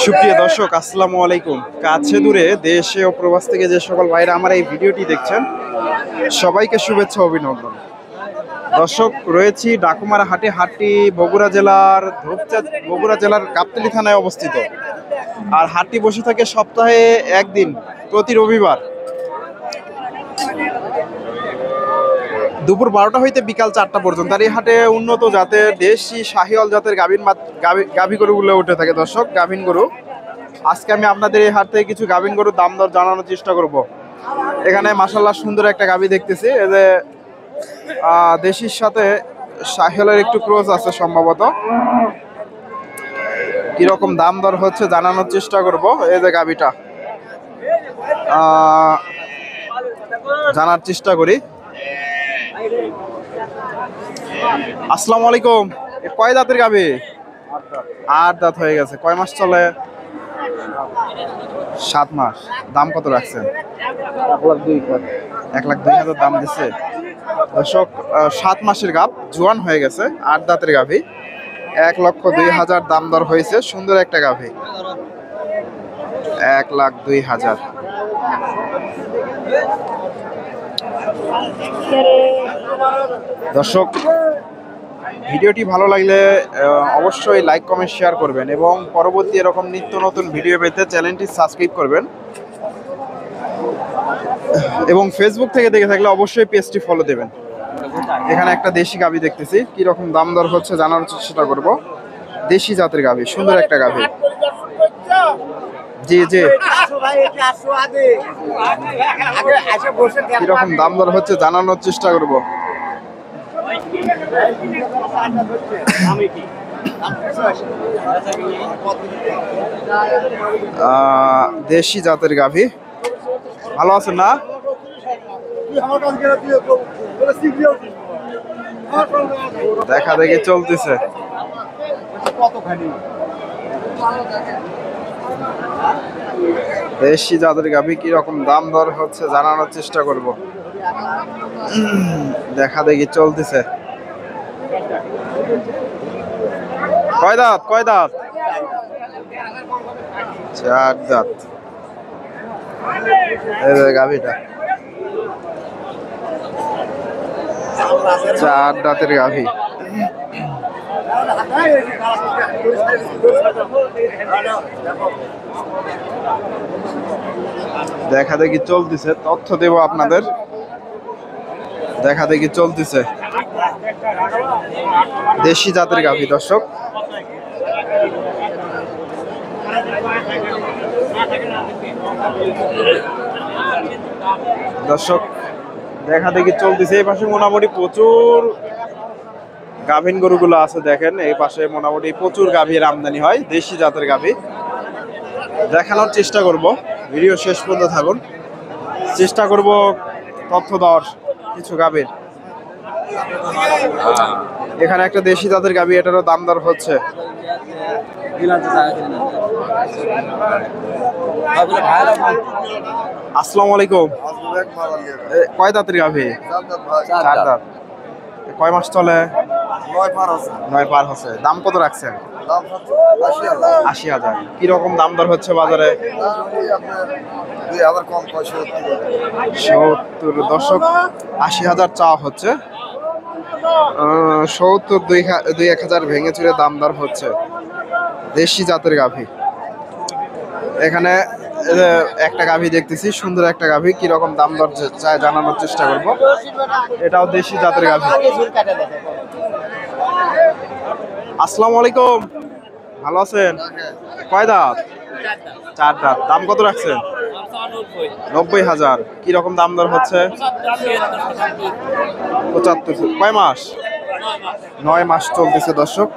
সুপ্রিয় দর্শক, আসসালামু আলাইকুম। কাছে দূরে দেশে ও প্রবাস থেকে যে সকল ভাইরা আমার এই ভিডিওটি দেখছেন, সবাইকে শুভেচ্ছা অভিনন্দন। দর্শক, রয়েছি ডাকুমারা হাটে। হাটটি বগুড়া জেলার গাবতলী থানায় অবস্থিত। আর হাটটি বসে থাকে সপ্তাহে একদিন, প্রতি রবিবার দুপুর 12টা হইতে বিকাল 4টা পর্যন্ত। আর এই হাটে উন্নত জাতের দেশি শাহিওয়াল জাতের গাভী গরুগুলো উঠে থাকে। দর্শক, গাভীন গরু। আজকে আমি আপনাদের এই হাট থেকে কিছু গাভীন গরুর দাম দর জানানোর চেষ্টা করব। এখানে মাশাআল্লাহ সুন্দর একটা গাভী দেখতেছি। এই যে দেশির সাথে শাহিওয়ালের একটু ক্রস আছে সম্ভবত। কিরকম দাম দর হচ্ছে জানানোর চেষ্টা করব। এই যে গাভীটা জানার চেষ্টা করি। আসসালামু আলাইকুম। কয় দাঁতের গাভী? 8 দাঁত হয়ে গেছে। কয় মাস চলে? 7 মাস। দাম কত রাখছেন? 1,02,000 দাম দিচ্ছে। দর্শক, 7 মাসের গাভ, জোয়ান হয়ে গেছে, 8 দাঁতের গাভী। 1,02,000 দাম দর হয়েছে। সুন্দর একটা গাভী। 1,02,000। দর্শক, ভিডিওটি ভালো লাগলে অবশ্যই লাইক কমেন্ট শেয়ার করবেন এবং পরবর্তী এরকম নিত্য নতুন ভিডিও পেতে চ্যানেলটি সাবস্ক্রাইব করবেন। এবং ফেসবুক থেকে দেখে থাকলে অবশ্যই পেজটি ফলো দেবেন। এখানে একটা দেশি গাভী দেখতেছি, কি রকম দাম দর হচ্ছে জানার চেষ্টা করব। দেশি জাতের গাভী, সুন্দর একটা গাভী। জি জি, কি রকম দাম দর হচ্ছে জানানোর চেষ্টা করব। দেশি জাতের গাভী। ভালো আছেন না? দেখা দেখি চলতেছে। দেশি জাতের গাভী, কি রকম দাম দর হচ্ছে জানানোর চেষ্টা করব। দেখা দেখি চলতেছে। কয় দাঁত? 4 দাঁত। এই গাভীটা 4 দাঁতের গাভী। দেখা দেখি চলতেছে, তথ্য দেব আপনাদের। দেখা দেখি চলতেছে। দেশি জাতের গাভী। দর্শক, দেখা দেখি চলতেছে। এই পাশে মোটামুটি প্রচুর গাভীন গরুগুলো আছে। দেখেন, এই পাশে মোটামুটি প্রচুর গাভীর আমদানি হয়। দেশি জাতের গাভী দেখানোর চেষ্টা করব। ভিডিও শেষ পর্যন্ত থাকুন। চেষ্টা করব তথ্য দেওয়ার কিছু গাভীর। এখানে একটা দেশি জাতের গাভী, এটারও দাম দর হচ্ছে। আসসালামু আলাইকুম। কয় দাঁতের গাভী? 4 দাঁত। কয় মাস চলে? 9 পার হচ্ছে। দাম কত রাখছেন? 80,000। কি রকম দাম দর হচ্ছে বাজারে? 70। দর্শক, 80,000 চাওয়া হচ্ছে। 70, 2-1,000 ভেঙে চুরে দাম দর হচ্ছে। দেশি জাতের গাভী। এখানে একটা গাভী দেখতেছি, সুন্দর একটা গাভী। কি রকম দাম দর চাই জানানোর চেষ্টা করব। এটাও দেশি জাতের গাভী। আসসালামু আলাইকুম। ভালো আছেন? কয় দাঁত? 4 দাঁত। দাম কত রাখছেন? 90,000। কি রকম দাম দর হচ্ছে? 75। কয় মাস? 9 মাস চলতেছে। দর্শক,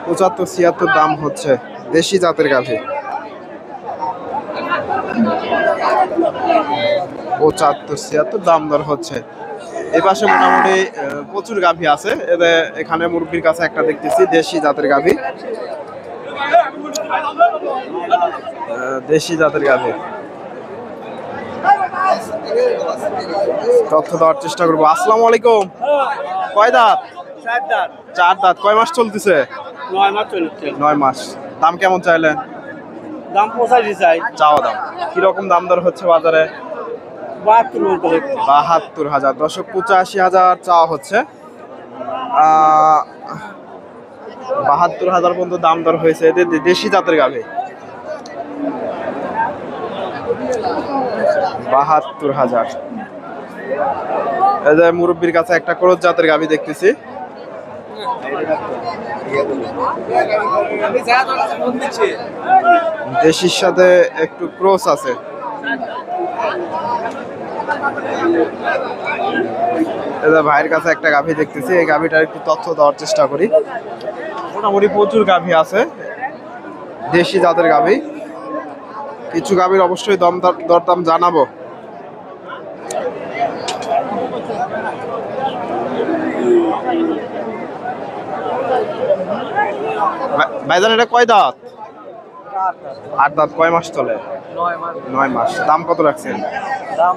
75-76 দাম হচ্ছে। দেশি জাতের গাভী। 75-76 দাম দর হচ্ছে। এই পাশে মোটামুটি প্রচুর গাভী আছে। এখানে মুরব্বীর কাছে একটা দেখতেছি, দেশি জাতের গাভী। দেশি জাতের গাভী। তথ্য দেওয়ার চেষ্টা করবো। আসসালামু আলাইকুম। কয় দাঁত? চার দাঁত। কয় মাস চলতেছে? 9 মাস চলছে। 9 মাস। দাম কেমন চাইলেন? দাম 85 চাই। চাওয়া দাম কিরকম দাম দর হচ্ছে বাজারে? 72,000। দর্শক 85,000 চাওয়া হচ্ছে। 72,000 পর্যন্ত দাম দর হয়েছে। এদের দেশি জাতের গাভী। 72,000। এই যে মুরব্বীর কাছে একটা ক্রস জাতের গাভী দেখতেছি। দেশির সাথে একটু ক্রস আছে। ভাইয়ের কাছে একটা গাভী দেখতেছি, এই গাভীটার একটু তথ্য দেওয়ার চেষ্টা করি। মোটামুটি প্রচুর গাভী আছে, দেশি জাতের গাভী। কিছু গাভীর অবশ্যই দরদাম জানাবো। ভাইজান এটা কয় দাঁত? 8 দাঁত। কয় মাস চলে? 9 মাস। দাম কত রাখছেন? দাম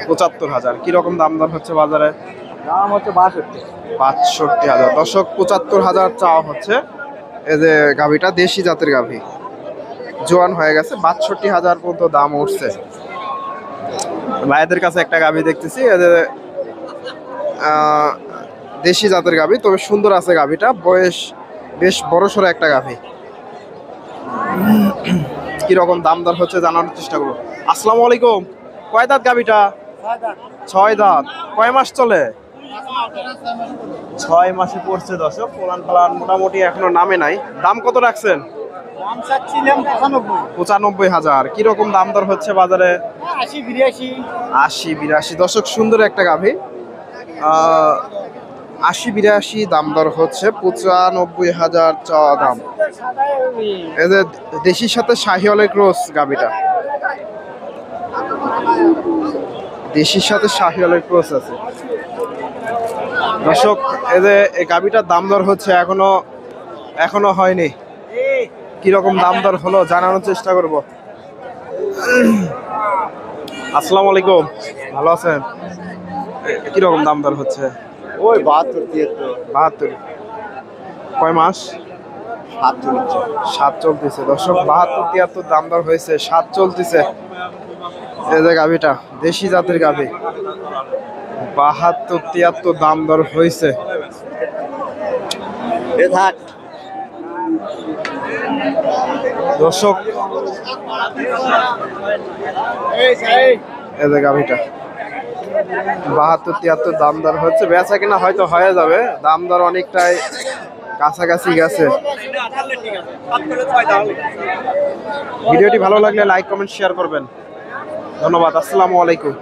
75,000। কিরকম দাম দর হচ্ছে বাজারে? দাম হচ্ছে 62,000। দর্শক 75,000 চাওয়া হচ্ছে। এই যে গাভীটা দেশি জাতের গাভী, জোয়ান হয়ে গেছে। 62,000 পর্যন্ত দাম উঠছে। ভাইদের কাছে একটা গাভী দেখতেছি, এদের দেশি জাতের গাভী, তবে সুন্দর আছে গাভীটা। বয়স বেশ বড়সড় একটা গাভী। কিরকম দাম দর হচ্ছে জানানোর চেষ্টা করবো। আসসালামু আলাইকুম। কয় দাঁত গাভীটা? 6 দাঁত। কয় মাস চলে? 6 মাসে পড়ছে। দর্শক পোলান পালান মোটামুটি এখনো নামে নাই। দাম কত রাখছেন? দাম চাচ্ছিলাম 95,000। কিরকম দাম দর হচ্ছে বাজারে? 80-82। দর্শক সুন্দর একটা গাভী। 80-82 দাম দর হচ্ছে। 95,000 চাওয়া দাম। এদের দেশির সাথে শাহিওয়ালের ক্রস গাভীটা। দেশির সাথে শাহিওয়ালের ক্রস আছে। দর্শক এদের এই গাভীটার দাম দর হচ্ছে এখনো হয়নি। কিরকম দাম দর হলো জানানোর চেষ্টা করব। আসসালামু আলাইকুম। ভালো আছেন? কিরকম দাম দর হচ্ছে? ওই 72 কয় মাস? 7 চলতেছে। দর্শক 72-73 দাম দর হয়েছে। 7 চলতেছে। এই যে গাভীটা দেশি জাতের গাভী, 72-73 দাম দর হয়েছে। দর্শক এই যে গাভীটা 72-73 দাম দর হচ্ছে। বেচা কিনা হয়তো হয়ে যাবে, দাম দর অনেকটাই কাছাকাছি গেছে। ভিডিওটি ভালো লাগলে লাইক কমেন্ট শেয়ার করবেন। ধন্যবাদ। আসসালামু আলাইকুম।